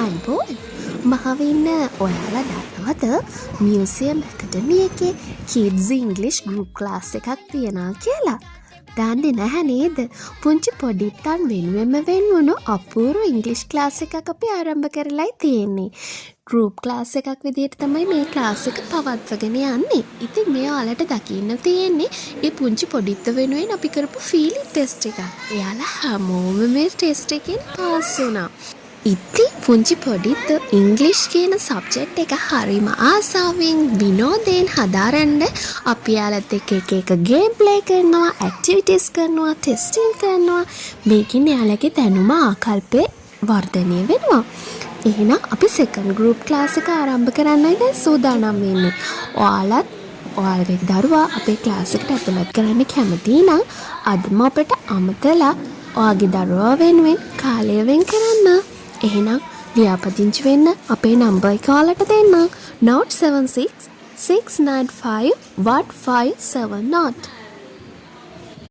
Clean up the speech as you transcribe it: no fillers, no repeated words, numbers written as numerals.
අයිබෝන් මහවින්න ඔයාලා දන්නවද මියසියම් ඇකඩමිය එකේ කිඩ්ස් ඉංග්ලිෂ් ගෲප් ක්ලාස් එකක් තියෙනවා කියලා? දන්නේ නැහැ නේද? පුංචි පොඩිත්තන් වෙනුවෙන්ම වෙන්වුණු අපූර්ව ඉංග්ලිෂ් ක්ලාස් එකක් අපි ආරම්භ කරලායි තියෙන්නේ. ගෲප් ක්ලාස් එකක් විදිහට තමයි මේ ක්ලාස් එක පවත්වගෙන යන්නේ. ඉතින් මෙයාලට දකින්න තියෙන්නේ මේ පුංචි පොඩිත්ත වෙනුවෙන් අපි කරපු ෆීලිං ටෙස්ට් එකක්. එයාලා හැමෝම මේ ටෙස්ට් එකෙන් පාස් වුණා. ඉතින් පුංචි පොඩිත්ත ඉංග්ලිෂ් කියන සබ්ජෙක්ට් එක හරිම ආසාවෙන් විනෝදයෙන් හදාරන්න අපි යාලත් එක්ක එක ගේම් ප්ලේ කරනවා, ඇක්ටිවිටිස් කරනවා, ටෙස්ටිං කරනවා. මේකින් එයාලගේ දැනුම ආකල්පේ වර්ධනය වෙනවා. එහෙනම් අපි සෙකන්ඩ් ගෲප් ක්ලාස් එක ආරම්භ කරන්නයි දැන් සූදානම් වෙන්නේ. ඔයාලගේ දරුවා අපේ ක්ලාස් එකට ඇතුළත් කරන්න කැමති නම් අදම අපට අමතලා ඔයාගේ දරුවා වෙනුවෙන් කාලය වෙන් කරන්න. එහෙනම් ලියාපදිංචි වෙන්න අපේ නම්බර් එක ඔයාලට දෙන්නම්. 076 695 1570